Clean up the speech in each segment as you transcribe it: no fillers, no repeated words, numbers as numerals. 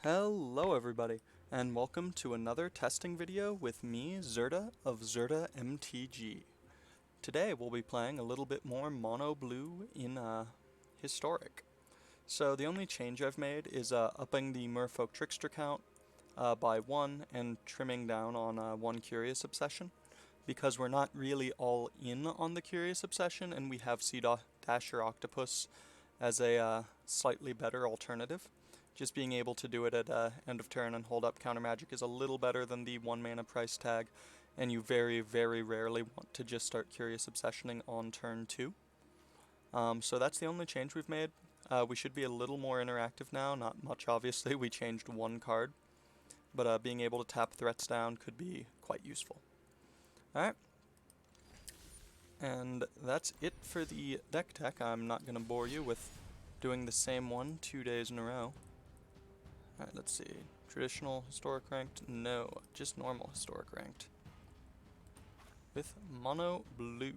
Hello everybody, and welcome to another testing video with me, Zerda of Zerda MTG. Today we'll be playing a little bit more Mono Blue in Historic. So the only change I've made is upping the Merfolk Trickster count by 1 and trimming down on 1 Curious Obsession. Because we're not really all in on the Curious Obsession and we have Sea Dasher Octopus as a slightly better alternative. Just being able to do it at end of turn and hold up counter magic is a little better than the 1 mana price tag, and you very, very rarely want to just start Curious Obsessioning on turn 2. So that's the only change we've made. We should be a little more interactive now, not much obviously, we changed 1 card, but being able to tap threats down could be quite useful. Alright. And that's it for the deck tech. I'm not going to bore you with doing the same one 2 days in a row. Alright, let's see. Traditional historic ranked? No, just normal historic ranked. With Mono Blue.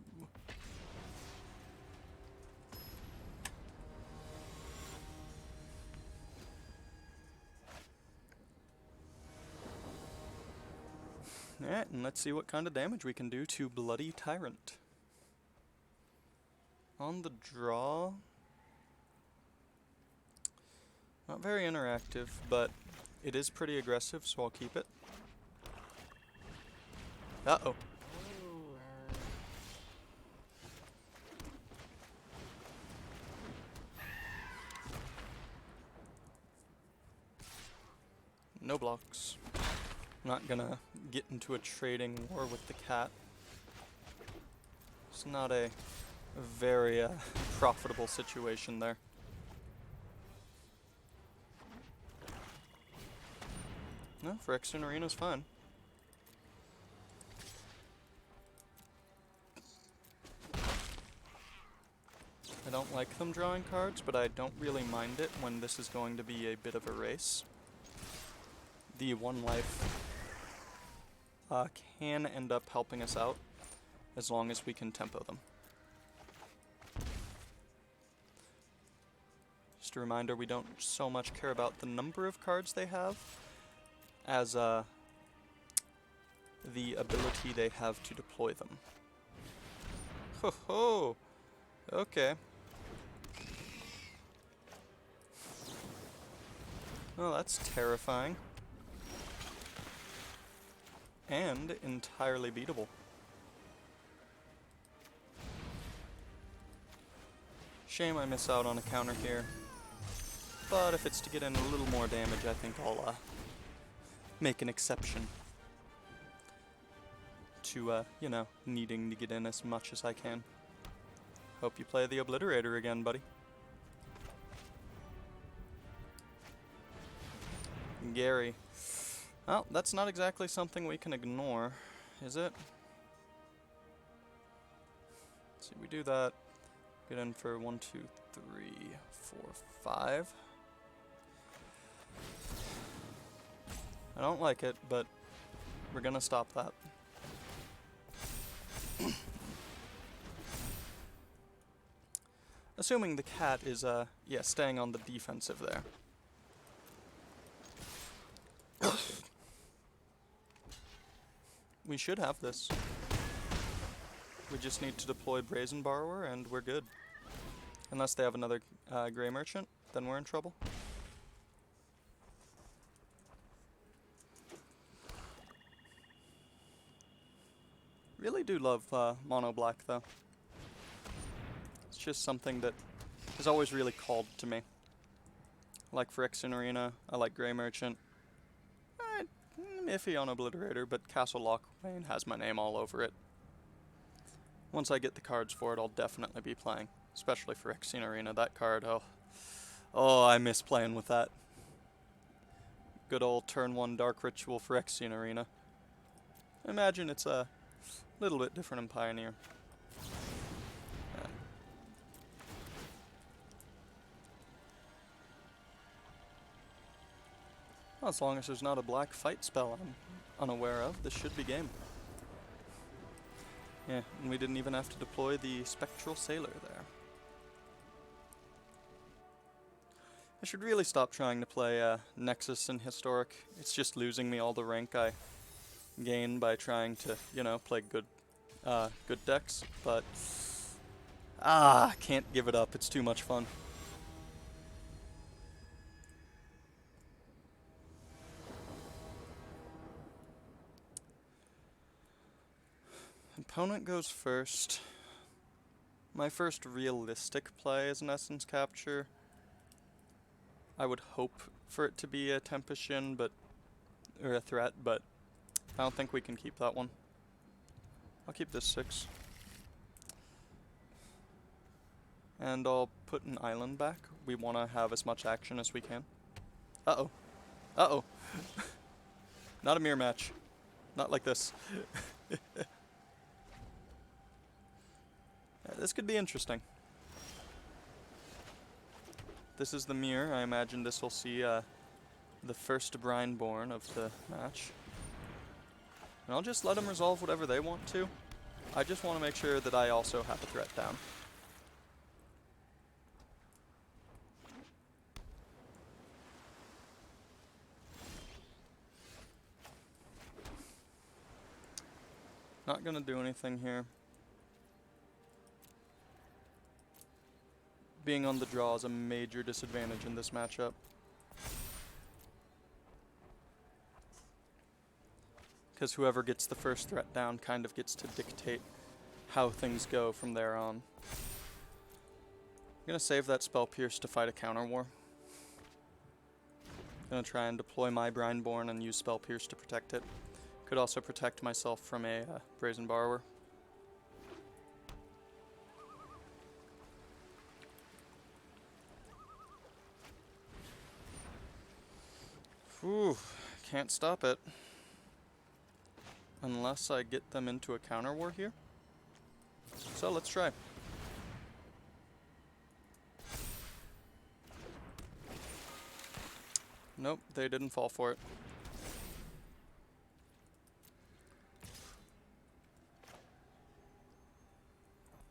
Alright, and let's see what kind of damage we can do to Bloody Tyrant. On the draw, not very interactive, but it is pretty aggressive, so I'll keep it. Uh-oh. No blocks. I'm not gonna get into a trading war with the cat. It's not a very profitable situation there. No, Phyrexian Arena's fine. I don't like them drawing cards, but I don't really mind it when this is going to be a bit of a race. The 1 life can end up helping us out, as long as we can tempo them. Just a reminder, we don't so much care about the number of cards they have, as the ability they have to deploy them. Ho ho! Okay. Oh, that's terrifying. And entirely beatable. Shame I miss out on a counter here. But if it's to get in a little more damage, I think I'll make an exception to, you know, needing to get in as much as I can. Hope you play the Obliterator again, buddy. Gary. Well, that's not exactly something we can ignore, is it? Let's see, we do that. Get in for 1, 2, 3, 4, 5. I don't like it, but we're gonna stop that. Assuming the cat is, yeah, staying on the defensive there. We should have this. We just need to deploy Brazen Borrower and we're good. Unless they have another Grey Merchant, then we're in trouble. Really do love Mono Black though. It's just something that has always really called to me. I like Phyrexian Arena, I like Grey Merchant. I'm iffy on Obliterator, but Castle Locthwain has my name all over it. Once I get the cards for it, I'll definitely be playing. Especially Phyrexian Arena, that card, oh, I miss playing with that. Good old turn 1 Dark Ritual Phyrexian Arena. Imagine it's a little bit different in Pioneer. Well, as long as there's not a black fight spell I'm unaware of, this should be game. Yeah, and we didn't even have to deploy the Spectral Sailor there. I should really stop trying to play Nexus and Historic. It's just losing me all the rank I gain by trying to, you know, play good decks, but can't give it up. It's too much fun. Opponent goes first. My first realistic play is an Essence Capture. I would hope for it to be a Tempest Shin, or a threat, but I don't think we can keep that one. I'll keep this 6. And I'll put an island back. We want to have as much action as we can. Uh-oh. Uh-oh. Not a mirror match. Not like this. This could be interesting. This is the mirror. I imagine this will see the first Brineborn of the match. And I'll just let them resolve whatever they want to. I just want to make sure that I also have a threat down. Not gonna do anything here. Being on the draw is a major disadvantage in this matchup. Because whoever gets the first threat down kind of gets to dictate how things go from there on. I'm gonna save that Spell Pierce to fight a counter war. Gonna try and deploy my Brineborn and use Spell Pierce to protect it. Could also protect myself from a Brazen Borrower. Ooh, can't stop it. Unless I get them into a counter war here. So let's try. Nope, they didn't fall for it.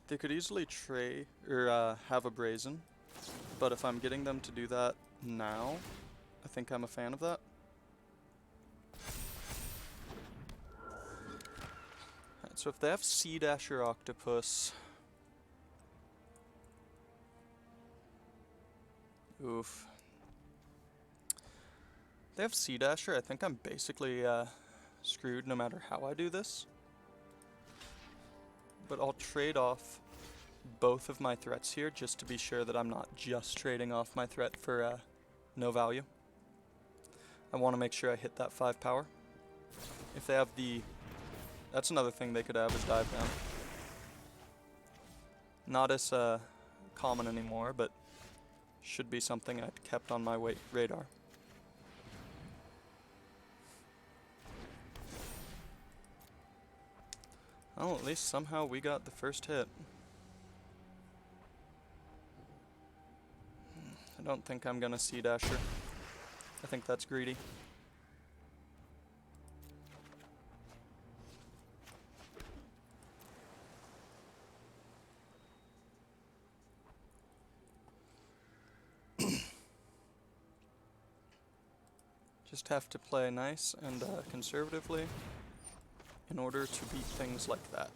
They could easily trade or have a Brazen, but if I'm getting them to do that now, I think I'm a fan of that. Alright, so if they have Sea Dasher Octopus, oof. If they have Sea Dasher, I think I'm basically screwed no matter how I do this. But I'll trade off both of my threats here just to be sure that I'm not just trading off my threat for no value. I want to make sure I hit that 5 power. If they have the... That's another thing they could have is Dive Down. Not as common anymore, but should be something I've kept on my radar. Well, at least somehow we got the first hit. I don't think I'm gonna Sea Dasher. I think that's greedy. Just have to play nice and conservatively in order to beat things like that.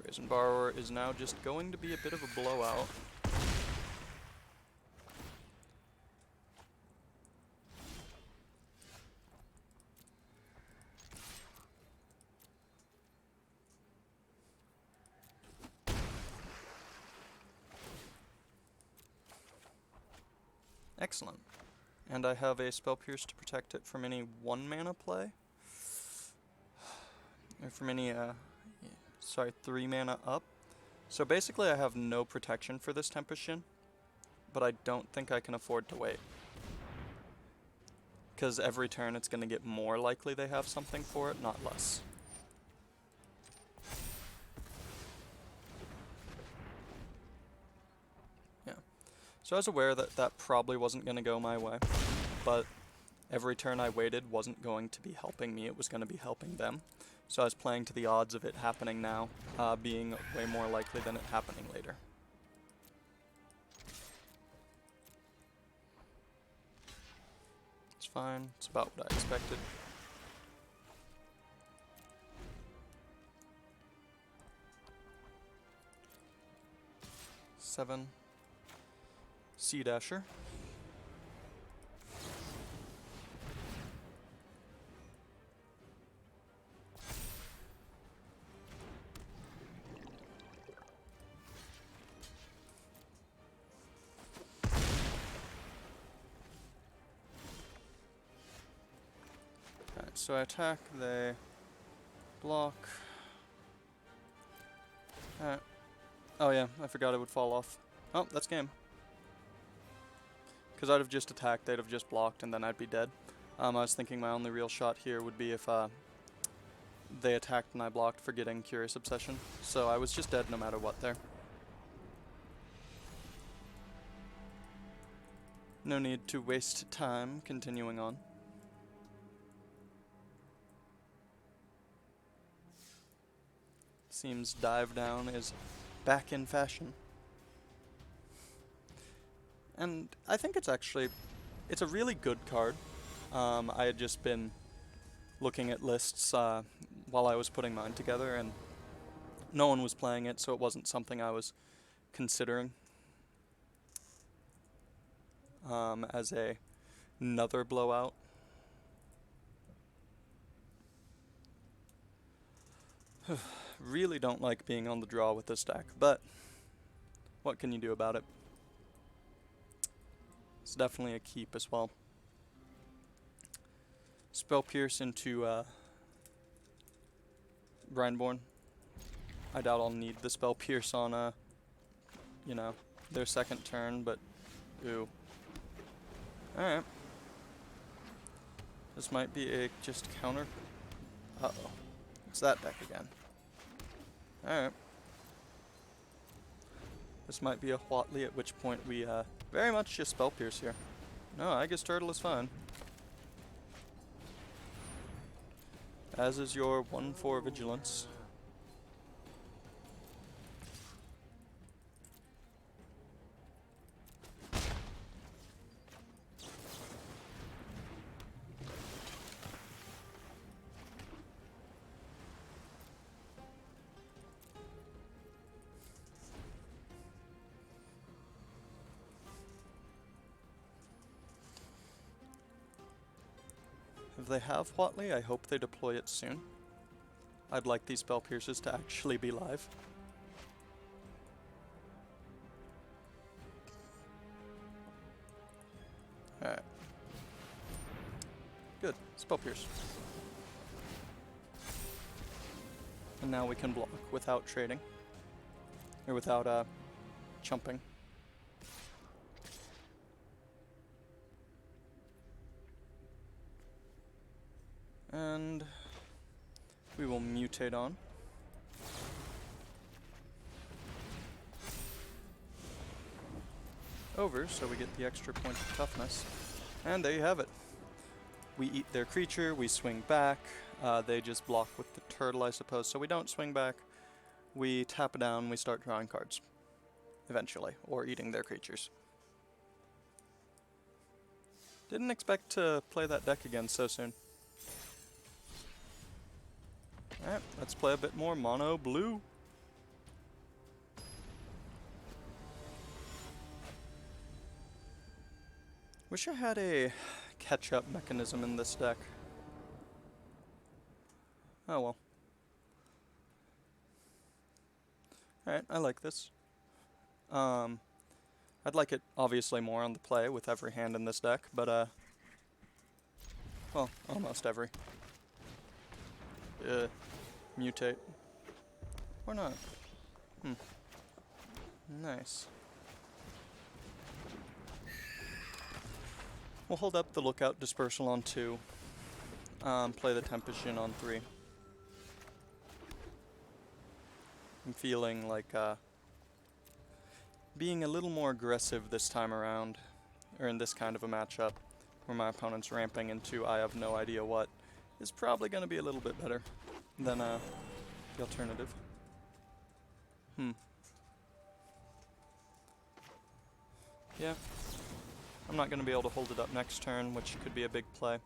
Brazen Borrower is now just going to be a bit of a blowout. Excellent. And I have a Spell Pierce to protect it from any 1 mana play. Or from any, 3 mana up. So basically I have no protection for this Tempest Shin, but I don't think I can afford to wait. Because every turn it's going to get more likely they have something for it, not less. So I was aware that that probably wasn't going to go my way, but every turn I waited wasn't going to be helping me, it was going to be helping them. So I was playing to the odds of it happening now, being way more likely than it happening later. It's fine, it's about what I expected. Seven. Sea Dasher. Alright, so I attack, they block. Alright. Oh yeah, I forgot it would fall off. Oh, that's game. Because I'd have just attacked, they'd have just blocked, and then I'd be dead. I was thinking my only real shot here would be if they attacked and I blocked for getting Curious Obsession. So I was just dead no matter what there. No need to waste time continuing on. Seems Dive Down is back in fashion. And I think it's a really good card. I had just been looking at lists while I was putting mine together, and no one was playing it, so it wasn't something I was considering as another blowout. Really don't like being on the draw with this deck, but what can you do about it? It's definitely a keep as well. Spell Pierce into Brindborn. I doubt I'll need the Spell Pierce on their second turn, but ooh. Alright. This might be a just counter. Uh-oh. It's that deck again. Alright. This might be a Huatli, at which point we very much just Spell Pierce here. No, Aegis Turtle is fine. As is your 1/4 Vigilance. If they have Huatli, I hope they deploy it soon. I'd like these Spell Pierces to actually be live. Alright. Good. Spell Pierce. And now we can block without trading. Or without, chumping. And we will mutate on. Over, so we get the extra point of toughness. And there you have it. We eat their creature, we swing back. They just block with the turtle, I suppose, so we don't swing back. We tap it down, we start drawing cards. Eventually, or eating their creatures. Didn't expect to play that deck again so soon. Alright, let's play a bit more mono blue. Wish I had a catch-up mechanism in this deck. Oh well. Alright, I like this. I'd like it obviously more on the play with every hand in this deck, but well, almost every. Mutate. Or not. Nice. We'll hold up the Lookout Dispersal on 2. Play the Tempest Djinn on 3. I'm feeling like being a little more aggressive this time around, or in this kind of a matchup, where my opponent's ramping into I have no idea what, is probably going to be a little bit better. than the alternative. Yeah. I'm not going to be able to hold it up next turn, which could be a big play.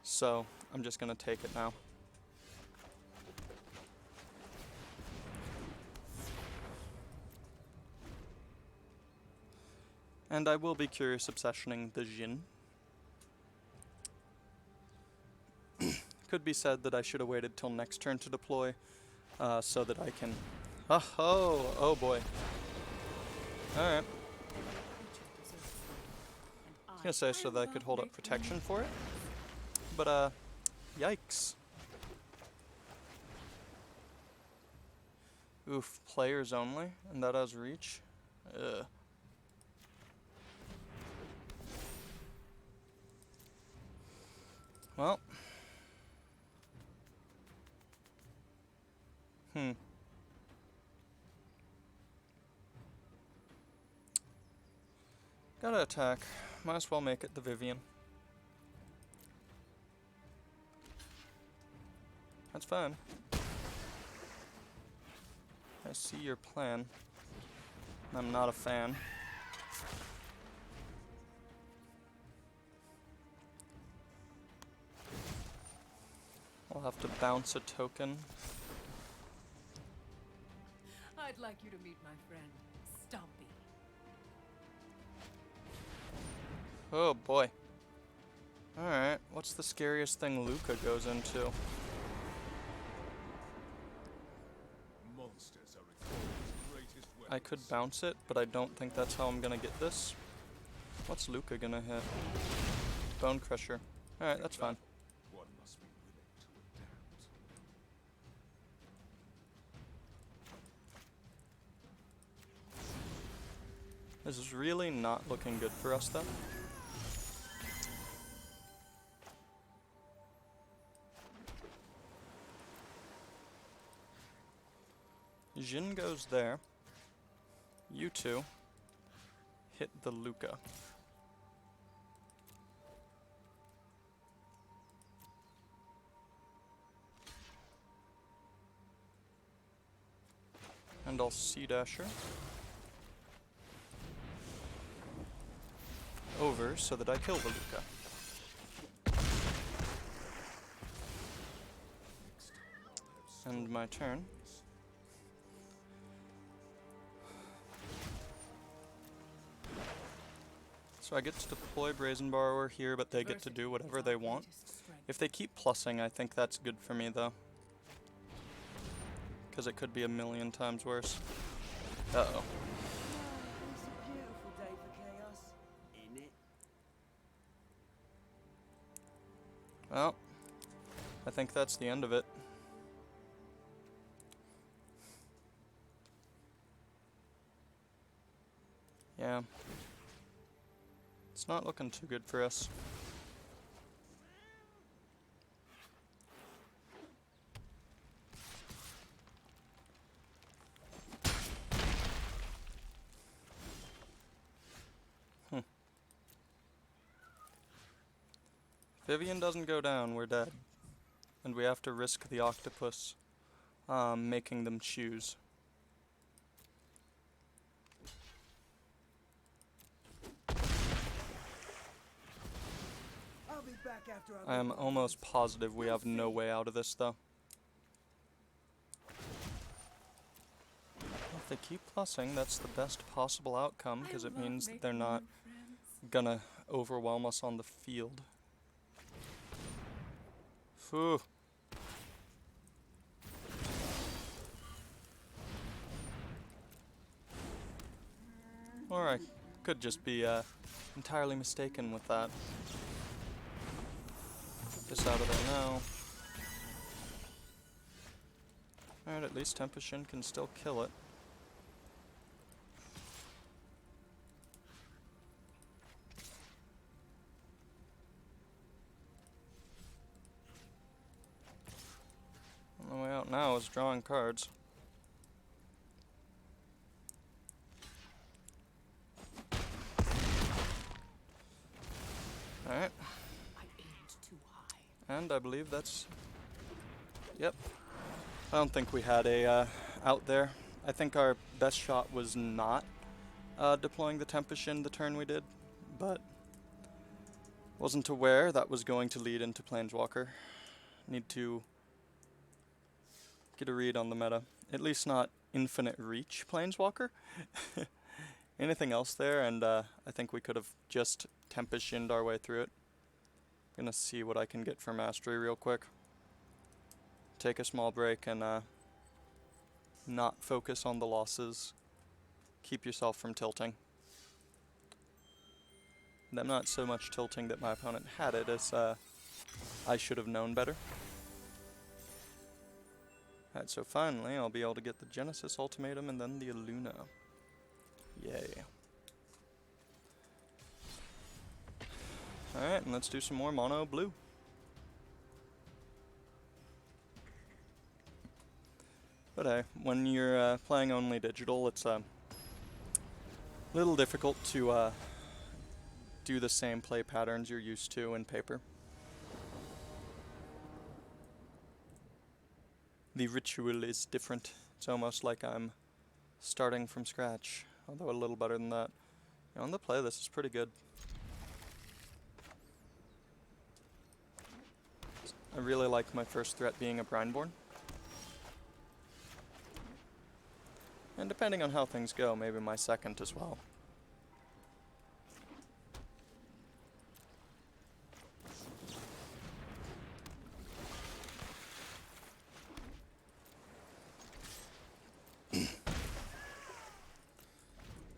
So, I'm just going to take it now. And I will be Curious Obsessioning the Jhin. Could be said that I should have waited till next turn to deploy, so that I can... Oh boy. Alright. I was gonna say so that I could hold up protection for it. But, yikes. Oof, players only, and that has reach? Ugh. Well. Gotta attack. Might as well make it the Vivian. That's fine. I see your plan. I'm not a fan. I'll have to bounce a token. I'd like you to meet my friend, Stompy. Oh boy. Alright, what's the scariest thing Luca goes into? I could bounce it, but I don't think that's how I'm gonna get this. What's Luca gonna hit? Bone Crusher. Alright, that's fine. This is really not looking good for us, though. Jhin goes there. You two hit the Luca. And I'll C-Dasher over so that I kill the Luca. And my turn. So I get to deploy Brazen Borrower here, but they get to do whatever they want. If they keep plussing, I think that's good for me, though. Because it could be a million times worse. Uh-oh. It's a beautiful day for chaos, isn't it? Well, I think that's the end of it. Yeah. It's not looking too good for us. Vivian doesn't go down, we're dead. And we have to risk the octopus making them choose. I'll be back after I am almost positive we have no way out of this, though. If they keep plussing, that's the best possible outcome, because it means that they're not gonna overwhelm us on the field. Phew. Or I could just be entirely mistaken with that. Get this out of there now. Alright, at least Tempest Jhin can still kill it. On the way out now is drawing cards. Alright. I aimed too high. And I believe that's... Yep. I don't think we had a out there. I think our best shot was not deploying the Tempest Shin the turn we did, but wasn't aware that was going to lead into Planeswalker. Need to get a read on the meta. At least not infinite reach Planeswalker. Anything else there, and I think we could have just Tempest Shinned our way through it. Gonna see what I can get for Mastery real quick. Take a small break and not focus on the losses. Keep yourself from tilting. And I'm not so much tilting that my opponent had it as I should have known better. Alright, so finally I'll be able to get the Genesis Ultimatum and then the Luna. Yay. Alright, and let's do some more mono blue. But hey, when you're playing only digital, it's a little difficult to do the same play patterns you're used to in paper. The ritual is different. It's almost like I'm starting from scratch, although a little better than that. You know, on the play, this is pretty good. I really like my first threat being a Brineborn. And depending on how things go, maybe my second as well.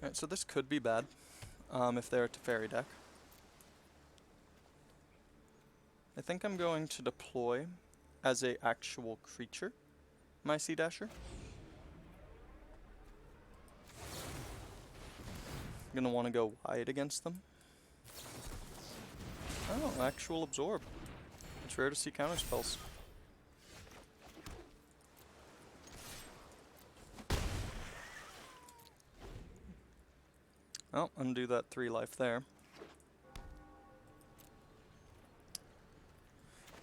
Alright, so this could be bad if they're a Teferi deck. I think I'm going to deploy as a actual creature my Sea Dasher. I'm gonna want to go wide against them. Oh, actual absorb. It's rare to see counter spells. Oh, undo that 3 life there.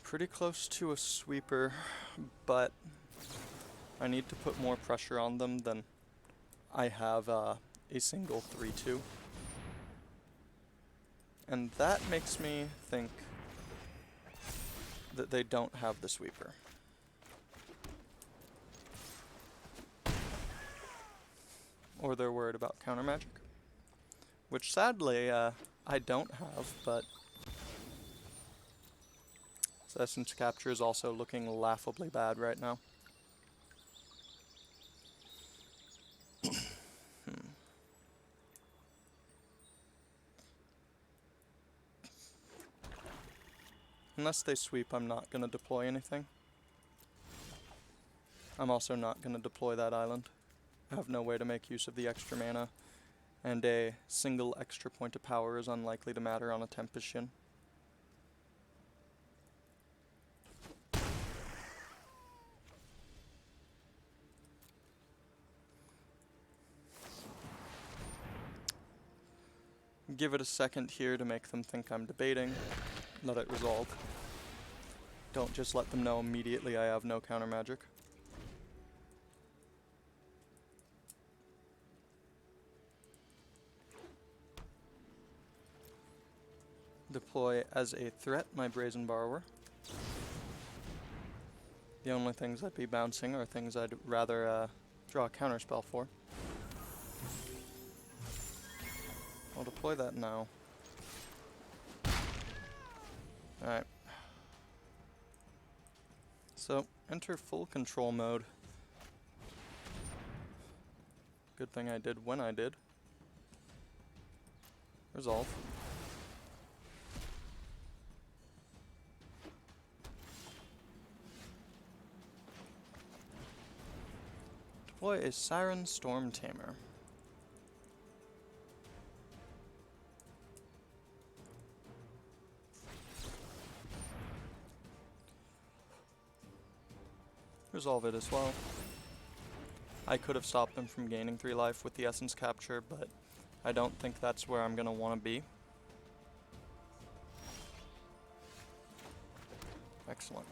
Pretty close to a sweeper, but I need to put more pressure on them than I have a single 3-2. And that makes me think that they don't have the sweeper. Or they're worried about counter magic. Which sadly, I don't have, but Essence Capture is also looking laughably bad right now. Unless they sweep, I'm not going to deploy anything. I'm also not going to deploy that island. I have no way to make use of the extra mana, and a single extra point of power is unlikely to matter on a Tempest Shin. Give it a second here to make them think I'm debating. Let it resolve. Don't just let them know immediately I have no counter magic. Deploy as a threat my Brazen Borrower. The only things I'd be bouncing are things I'd rather draw a counterspell for. I'll deploy that now. Alright. So, enter full control mode. Good thing I did when I did. Resolve. Deploy a Siren Storm Tamer. Resolve it as well. I could have stopped them from gaining 3 life with the Essence Capture, but I don't think that's where I'm going to want to be. Excellent.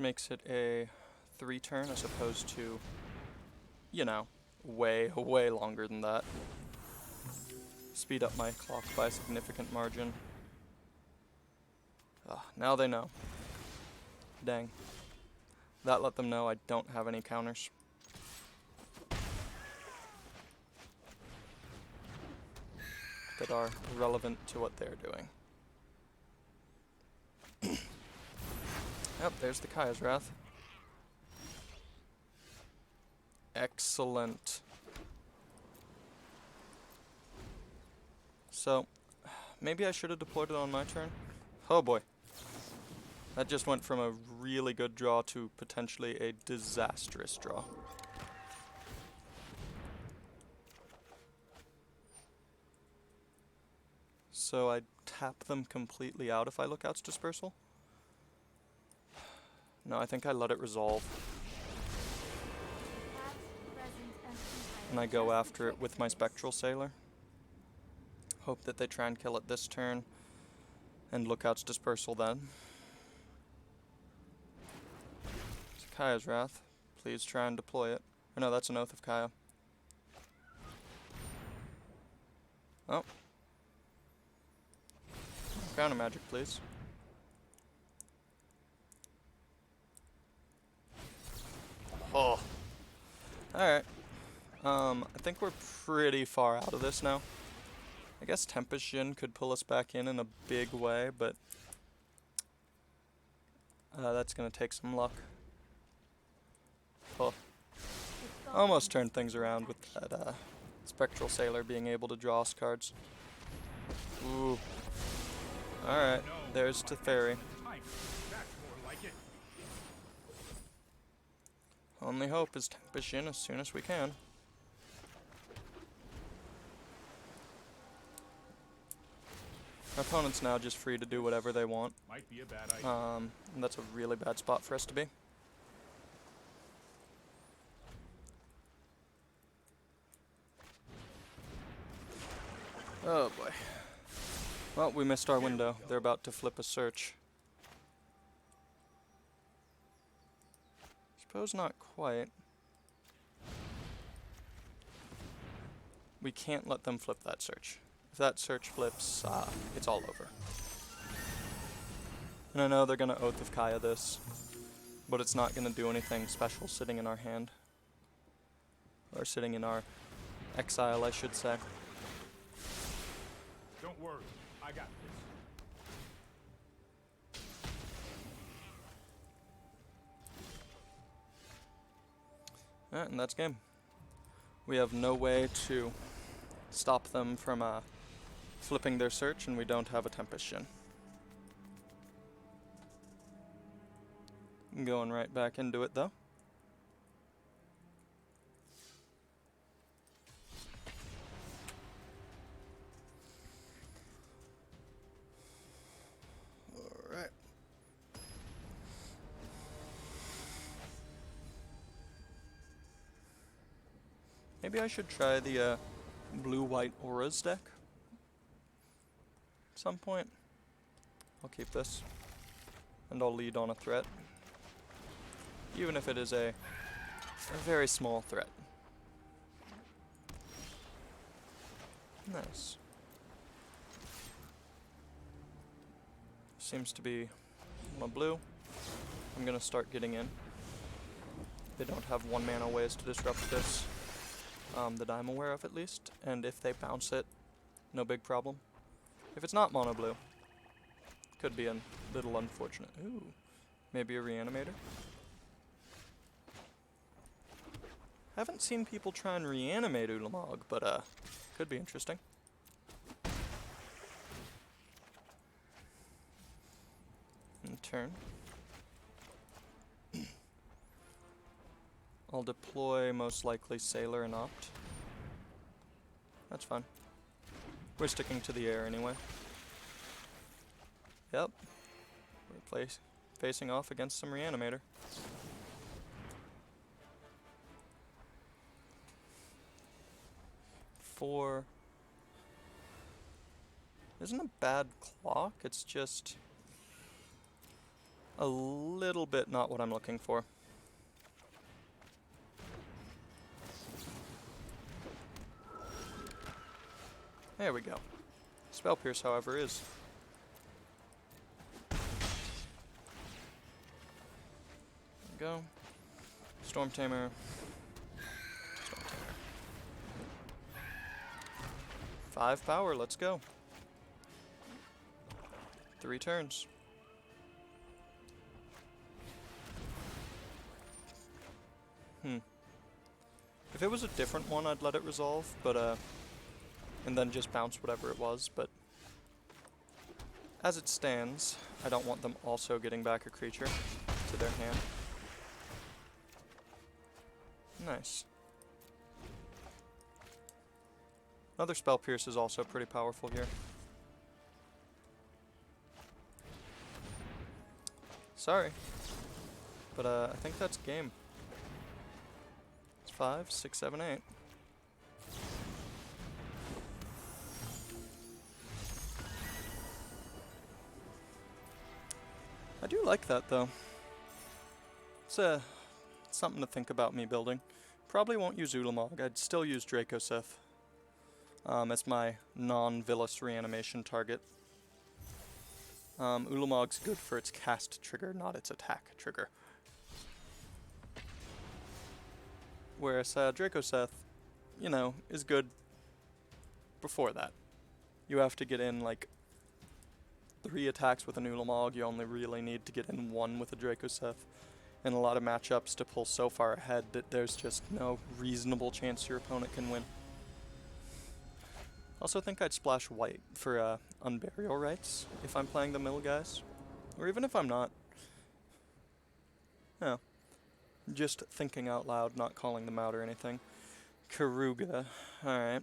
makes it a 3-turn as opposed to, you know, way, way longer than that. Speed up my clock by a significant margin. Now they know. Dang. That let them know I don't have any counters. That are relevant to what they're doing. Yep, there's the Kaya's Wrath. Excellent. So, maybe I should have deployed it on my turn. Oh boy. That just went from a really good draw to potentially a disastrous draw. So I tap them completely out if I Lookout's Dispersal. No, I think I let it resolve. And I go after it with my Spectral Sailor. Hope that they try and kill it this turn. And Lookout's Dispersal then. It's Kaya's Wrath. Please try and deploy it. Or no, that's an Oath of Kaya. Oh. Counter magic, please. Oh. Alright. I think we're pretty far out of this now. I guess Tempest Djinn could pull us back in a big way, but that's gonna take some luck. Oh. Almost turned things around with that Spectral Sailor being able to draw us cards. Ooh. Alright, there's Teferi. Only hope is Tempest Djinn as soon as we can. Our opponent's now just free to do whatever they want. Might be a bad idea. And that's a really bad spot for us to be. Oh boy. Well, we missed our window. They're about to flip a search. Suppose not quite. We can't let them flip that search. If that search flips, it's all over. And I know they're gonna Oath of Kaya this, but it's not gonna do anything special sitting in our hand. Or sitting in our exile, I should say. Don't worry, I got this. Alright, and that's game. We have no way to stop them from flipping their search, and we don't have a Tempest Djinn. I'm going right back into it though. Alright. Maybe I should try the blue-white auras deck at some point. I'll keep this, and I'll lead on a threat, even if it is a very small threat. Nice. Seems to be one blue. I'm gonna start getting in. They don't have 1-mana ways to disrupt this. That I'm aware of at least, and if they bounce it, no big problem. If it's not mono blue, could be a little unfortunate. Ooh, maybe a Reanimator? Haven't seen people try and reanimate Ulamog, but could be interesting. In turn. I'll deploy most likely Sailor and Opt. That's fine. We're sticking to the air anyway. Yep. We're facing off against some Reanimator. Four. Isn't a bad clock, it's just a little bit not what I'm looking for. There we go. Spell Pierce, however, is. There we go. Storm Tamer. Storm Tamer. 5 power, let's go. 3 turns. If it was a different one, I'd let it resolve, but, and then just bounce whatever it was, but as it stands, I don't want them also getting back a creature to their hand. Nice. Another Spell Pierce is also pretty powerful here. Sorry, but I think that's game. It's 5, 6, 7, 8. I do like that though. It's something to think about me building. Probably won't use Ulamog. I'd still use Dracoseth as my non-Villas reanimation target. Ulamog's good for its cast trigger, not its attack trigger. Whereas Dracoseth, you know, is good before that. You have to get in like 3 attacks with an Ulamog. You only really need to get in 1 with a Dracoseth. In a lot of matchups to pull so far ahead that there's just no reasonable chance your opponent can win. Also think I'd splash white for Unburial Rites if I'm playing the mill guys. Or even if I'm not. No. Just thinking out loud, not calling them out or anything. Karuga. Alright.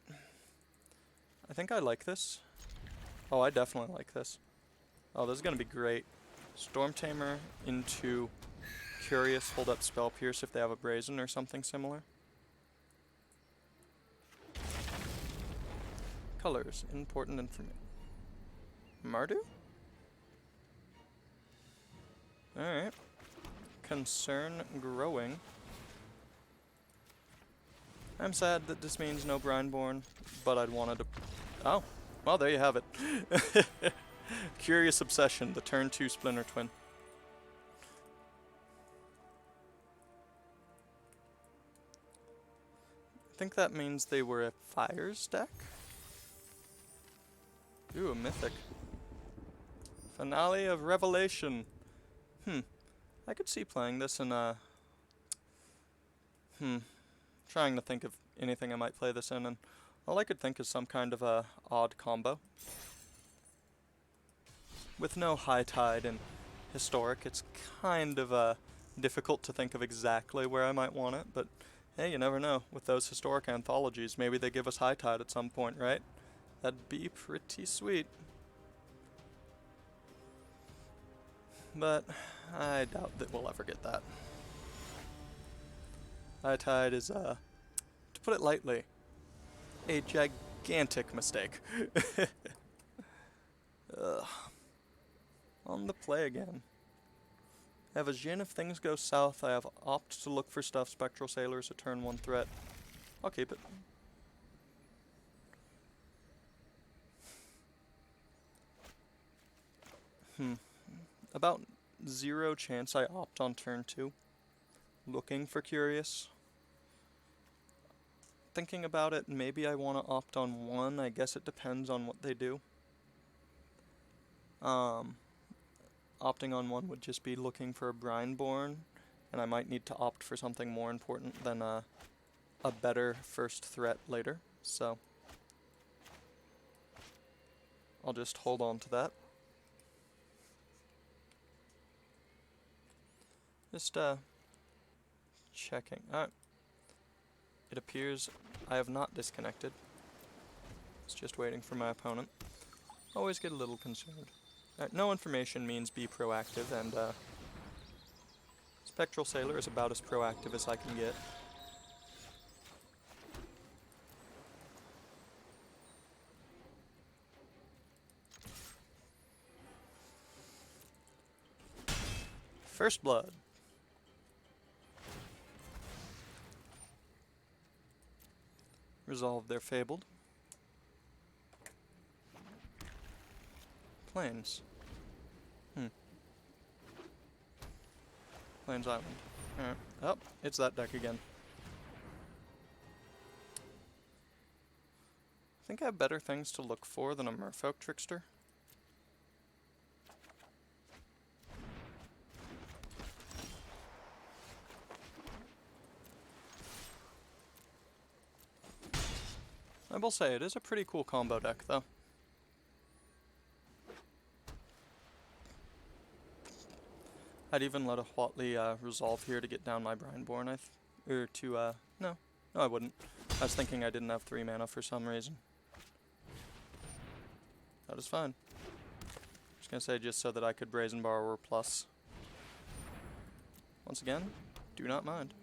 I think I like this. Oh, I definitely like this. Oh, this is gonna be great. Storm Tamer into Curious, hold up Spell Pierce if they have a Brazen or something similar. Colors, important information. Mardu? Alright. Concern growing. I'm sad that this means no Brindborn, but I'd wanted to... Oh, well there you have it. Curious Obsession, the turn 2 Splinter Twin. I think that means they were a Fires deck? Ooh, a Mythic. Finale of Revelation. I could see playing this in a... Trying to think of anything I might play this in, and all I could think is some kind of a odd combo. With no High Tide and Historic, it's kind of difficult to think of exactly where I might want it, but hey, you never know. With those Historic anthologies, maybe they give us High Tide at some point, right? That'd be pretty sweet. But I doubt that we'll ever get that. High Tide is, to put it lightly, a gigantic mistake. Ugh. On the play again. I have a Jhin if things go south. I have Opt to look for stuff. Spectral Sailor is a turn 1 threat. I'll keep it. About 0 chance I opt on turn 2. Looking for Curious. Thinking about it, maybe I want to opt on 1. I guess it depends on what they do. Opting on 1 would just be looking for a Brindborn, and I might need to opt for something more important than a better first threat later, so I'll just hold on to that. Just checking. Alright. It appears I have not disconnected. It's just waiting for my opponent. Always get a little concerned. Alright, no information means be proactive, and Spectral Sailor is about as proactive as I can get. First blood. Resolve their fabled. Plains. Plains Island. Alright. Oh, it's that deck again. I think I have better things to look for than a Merfolk Trickster. I will say, it is a pretty cool combo deck, though. I'd even let a Huatli resolve here to get down my Brineborn, no, I wouldn't. I was thinking I didn't have 3 mana for some reason. That is fine. Just gonna say just so that I could Brazen Borrower plus. Once again, do not mind.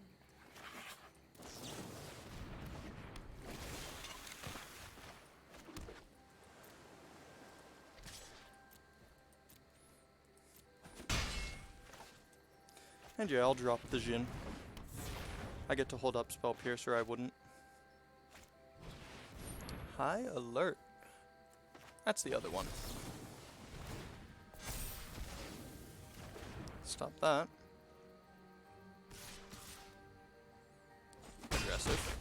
And yeah, I'll drop the Jhin. I get to hold up Spell Piercer, I wouldn't. High Alert. That's the other one. Stop that. Aggressive.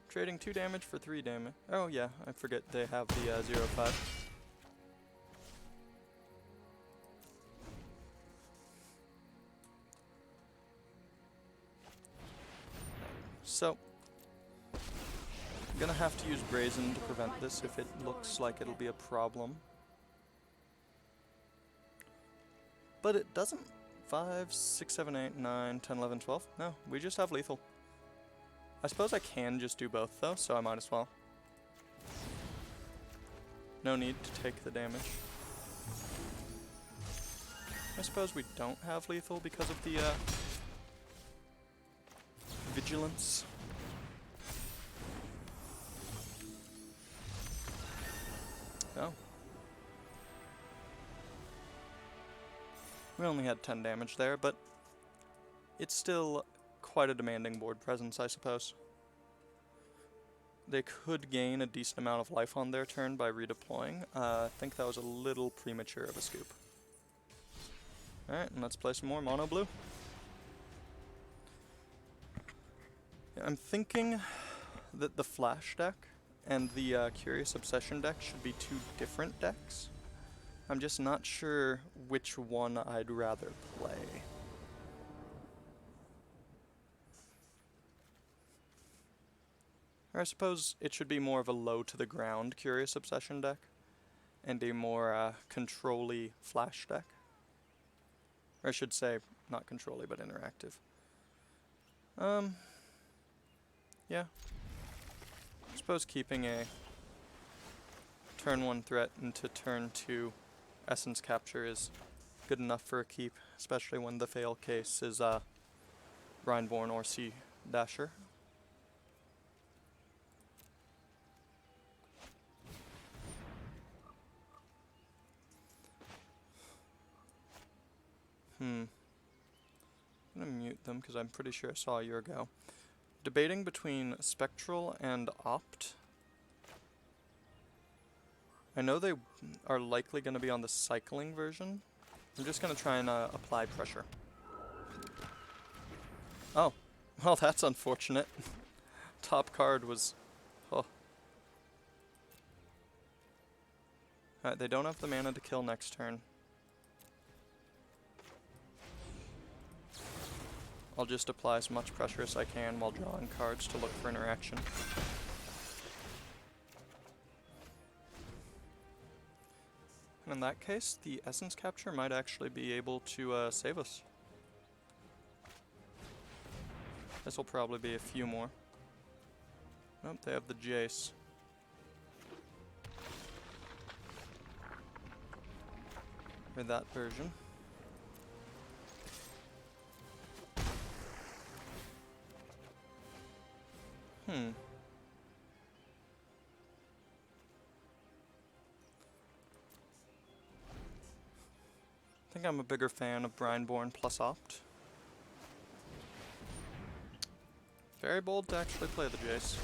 Trading 2 damage for 3 damage. Oh yeah, I forget they have the 0-5. So, I'm gonna have to use Brazen to prevent this if it looks like it'll be a problem. But it doesn't. 5, 6, 7, 8, 9, 10, 11, 12. No, we just have lethal. I suppose I can just do both though, so I might as well. No need to take the damage. I suppose we don't have lethal because of the vigilance. Oh. We only had 10 damage there, but it's still quite a demanding board presence, I suppose. They could gain a decent amount of life on their turn by redeploying. I think that was a little premature of a scoop. Alright, and let's play some more mono blue. Yeah, I'm thinking that the Flash deck and the Curious Obsession deck should be 2 different decks. I'm just not sure which one I'd rather play. Or I suppose it should be more of a low to the ground Curious Obsession deck and a more control-y Flash deck. Or I should say, not control-y, but interactive. Yeah. I suppose keeping a turn 1 threat into turn 2 Essence Capture is good enough for a keep, especially when the fail case is Brineborn or Sea Dasher. I'm gonna mute them because I'm pretty sure I saw a year ago. Debating between Spectral and Opt. I know they are likely going to be on the cycling version. I'm just going to try and apply pressure. Oh, well that's unfortunate. Top card was... Oh. Alright, they don't have the mana to kill next turn. I'll just apply as much pressure as I can while drawing cards to look for interaction. And in that case, the Essence Capture might actually be able to save us. This will probably be a few more. Nope, they have the Jace. Or that version. think I'm a bigger fan of Brineborn plus Opt. Very bold to actually play the Jace.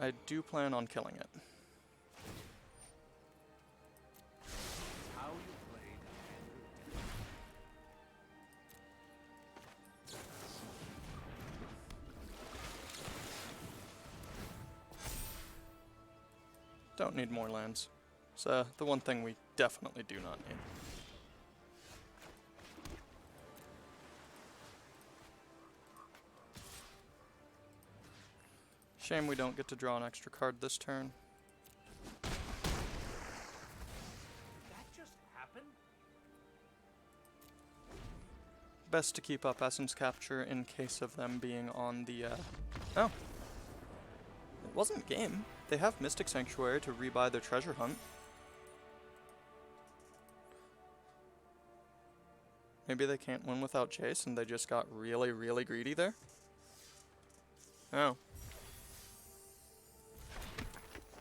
I do plan on killing it. How you played Andrew. Don't need more lands. So the one thing we definitely do not need. Shame we don't get to draw an extra card this turn. That just happened? Best to keep up Essence Capture in case of them being on the, Oh. It wasn't game. They have Mystic Sanctuary to rebuy their treasure hunt. Maybe they can't win without Jace and they just got really, really greedy there? Oh.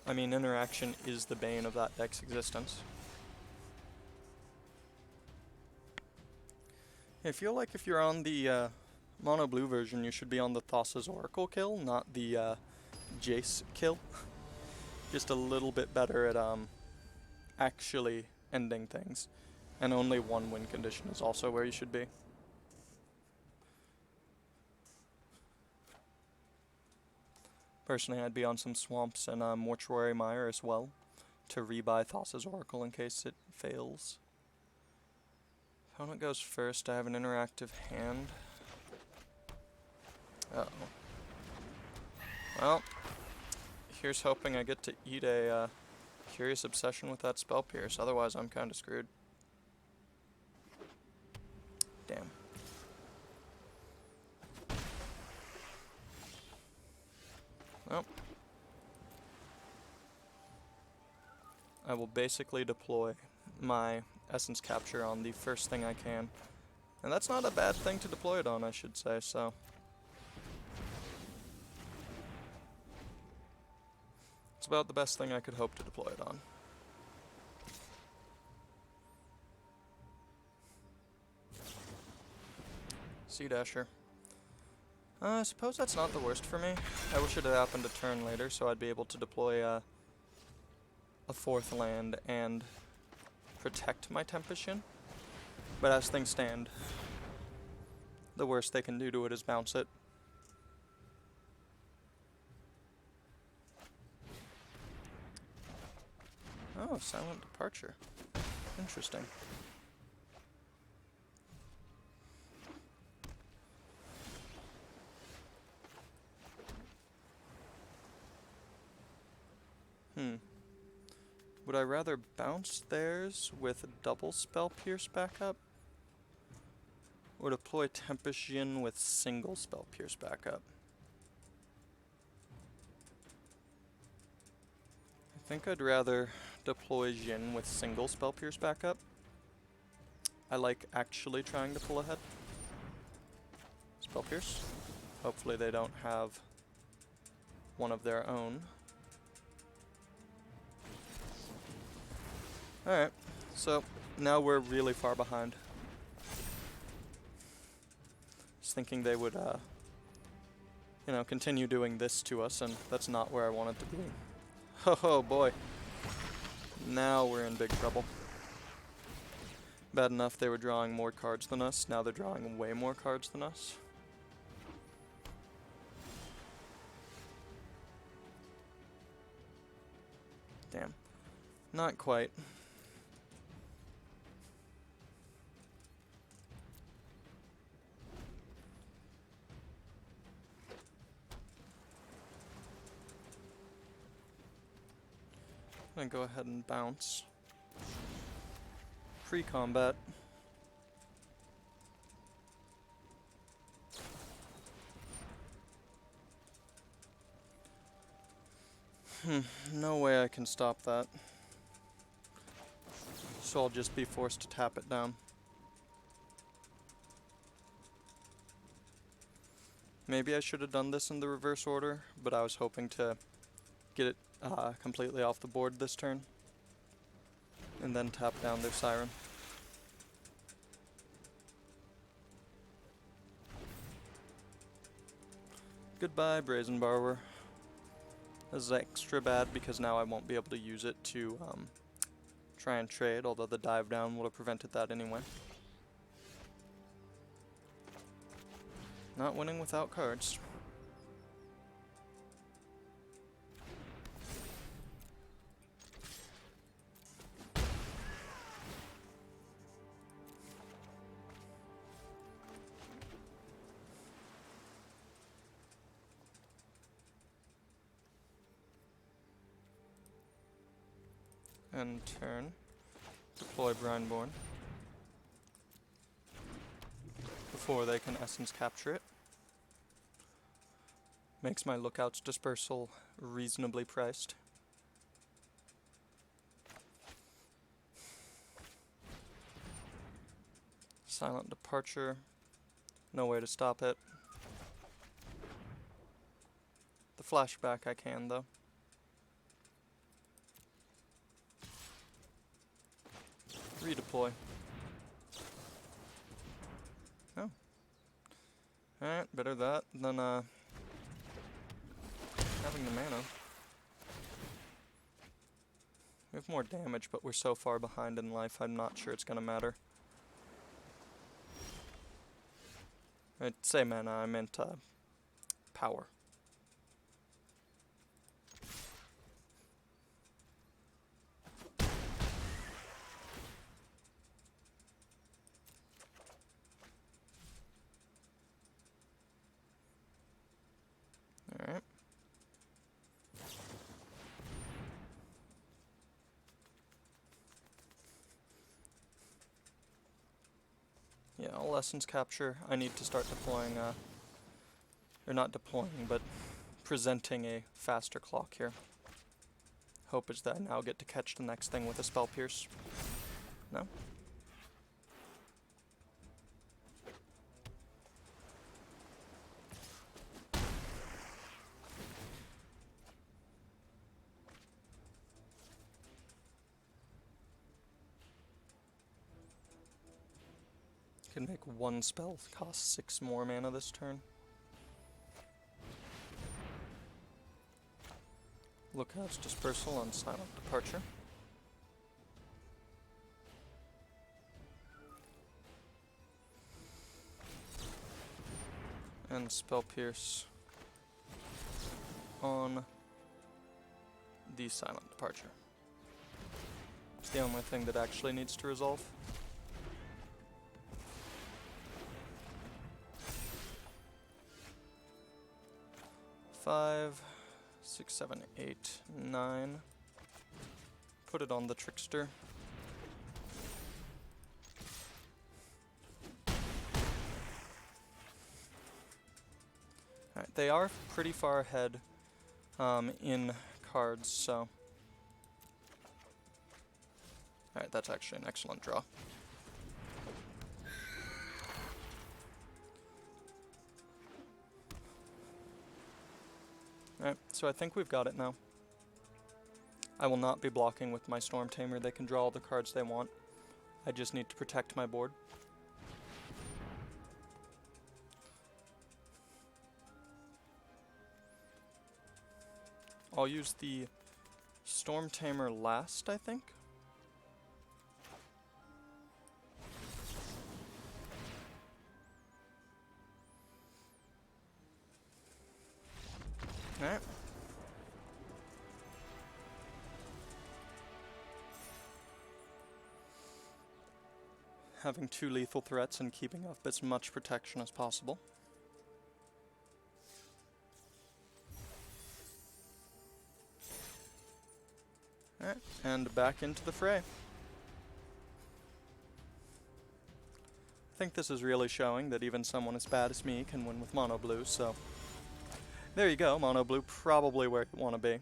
I mean, interaction is the bane of that deck's existence. I feel like if you're on the mono blue version, you should be on the Thassa's Oracle kill, not the Jace kill. Just a little bit better at actually ending things. And only one win condition is also where you should be. Personally, I'd be on some Swamps and Mortuary Mire as well to rebuy Thassa's Oracle in case it fails. Opponent goes first. I have an interactive hand. Uh-oh. Well, here's hoping I get to eat a Curious Obsession with that Spell Pierce. Otherwise, I'm kind of screwed. Damn. Well, I will basically deploy my Essence Capture on the first thing I can. And that's not a bad thing to deploy it on, I should say, so. It's about the best thing I could hope to deploy it on. Sea Dasher. I suppose that's not the worst for me. I wish it had happened a turn later, so I'd be able to deploy a fourth land and protect my Tempest Shin. But as things stand, the worst they can do to it is bounce it. Oh, Silent Departure. Interesting. Would I rather bounce theirs with double Spell Pierce backup? Or deploy Tempest Jin with single Spell Pierce backup? I think I'd rather deploy Jin with single Spell Pierce backup. I like actually trying to pull ahead. Spell Pierce. Hopefully they don't have one of their own. Alright, so now we're really far behind. Just thinking they would, you know, continue doing this to us, and that's not where I want it to be. Oh boy. Now we're in big trouble. Bad enough they were drawing more cards than us, now they're drawing way more cards than us. Damn. Not quite. I'm gonna go ahead and bounce. Pre-combat. No way I can stop that. So I'll just be forced to tap it down. Maybe I should have done this in the reverse order, but I was hoping to get it completely off the board this turn. and then tap down their Siren. Goodbye, Brazen Borrower. This is extra bad because now I won't be able to use it to try and trade, although the dive down would have prevented that anyway. Not winning without cards. And turn. Deploy Brineborn. Before they can Essence capture it. Makes my Lookout's Dispersal reasonably priced. Silent Departure. No way to stop it. The flashback I can, though. Redeploy. Oh. Alright, better that than having the mana. We have more damage, but we're so far behind in life, I'm not sure it's gonna matter. I'd say mana, I meant power. Alright. Yeah, all Essence Capture. I need to start deploying, or not deploying, but presenting a faster clock here. Hope is that I now get to catch the next thing with a Spell Pierce. No? Can make one spell cost 6 more mana this turn. Lookout's Dispersal on Silent Departure. And Spell Pierce on the Silent Departure. It's the only thing that actually needs to resolve. Five, 6, 7, 8, 9. Put it on the Trickster. Alright, they are pretty far ahead in cards, so. Alright, that's actually an excellent draw. Alright, so I think we've got it now. I will not be blocking with my Storm Tamer. They can draw all the cards they want. I just need to protect my board. I'll use the Storm Tamer last, I think. Alright. Having 2 lethal threats and keeping up as much protection as possible. Alright, and back into the fray. I think this is really showing that even someone as bad as me can win with mono blue, so there you go, mono blue probably where you want to be.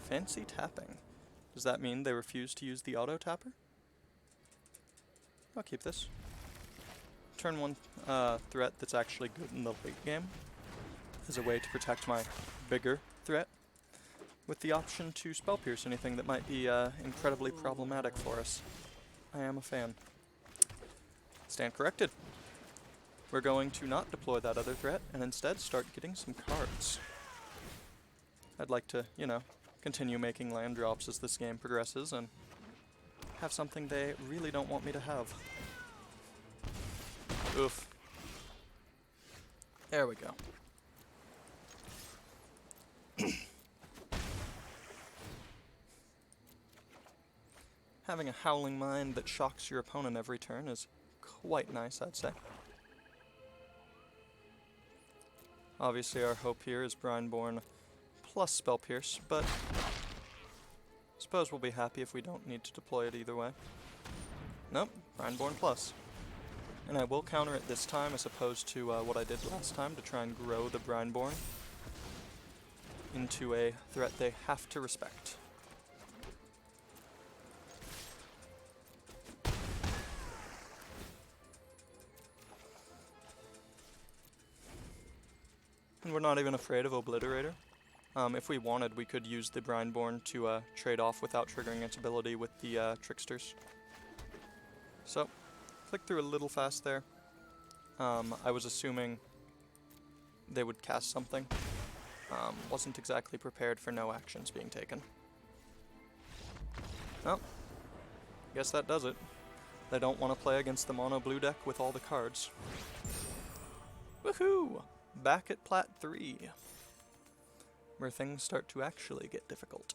Fancy tapping. Does that mean they refuse to use the auto tapper? I'll keep this. Turn 1 threat that's actually good in the late game as a way to protect my bigger threat. with the option to spell pierce anything that might be incredibly problematic for us. I am a fan. Stand corrected. We're going to not deploy that other threat and instead start getting some cards. I'd like to, you know, continue making land drops as this game progresses and have something they really don't want me to have. Oof. There we go. Having a Howling Mind that shocks your opponent every turn is quite nice, I'd say. Obviously our hope here is Brineborn plus Spell Pierce, but I suppose we'll be happy if we don't need to deploy it either way. Nope, Brineborn plus. And I will counter it this time as opposed to what I did last time to try and grow the Brineborn into a threat they have to respect. And we're not even afraid of Obliterator. If we wanted, we could use the Brineborn to trade off without triggering its ability with the Tricksters. So, click through a little fast there. I was assuming they would cast something. Wasn't exactly prepared for no actions being taken. Well, guess that does it. They don't want to play against the mono blue deck with all the cards. Woohoo! Back at Plat 3, where things start to actually get difficult.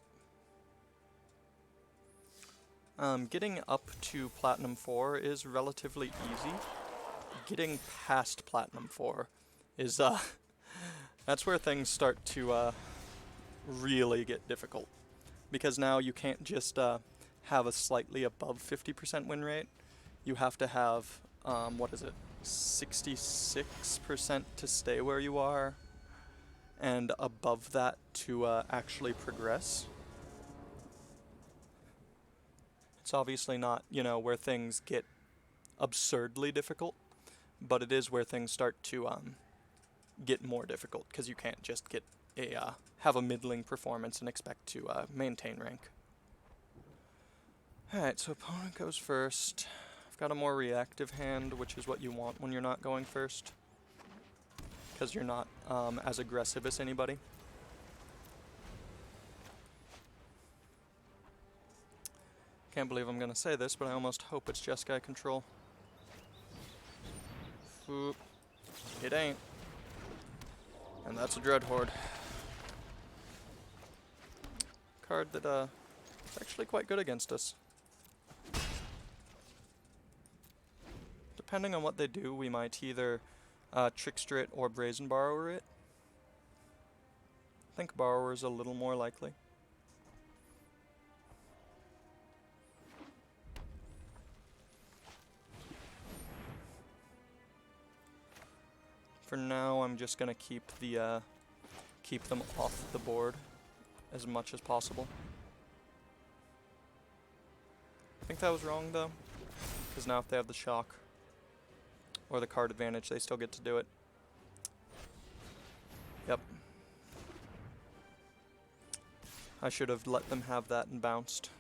Getting up to Platinum 4 is relatively easy. Getting past Platinum 4 is, that's where things start to, really get difficult. Because now you can't just, have a slightly above 50% win rate. You have to have, 66% to stay where you are, and above that to actually progress. It's obviously not, you know, where things get absurdly difficult, but it is where things start to get more difficult, because you can't just get a have a middling performance and expect to maintain rank. Alright, so opponent goes first. I've got a more reactive hand, which is what you want when you're not going first, because you're not as aggressive as anybody. Can't believe I'm gonna say this, but I almost hope it's Jeskai control. Oop. It ain't. And that's a Dreadhorde. Card that is actually quite good against us. Depending on what they do, we might either Trickster it or Brazen Borrower it. I think Borrower is a little more likely. For now, I'm just gonna keep the keep them off the board as much as possible. I think that was wrong though, because now if they have the shock or the card advantage, they still get to do it. Yep. I should have let them have that and bounced.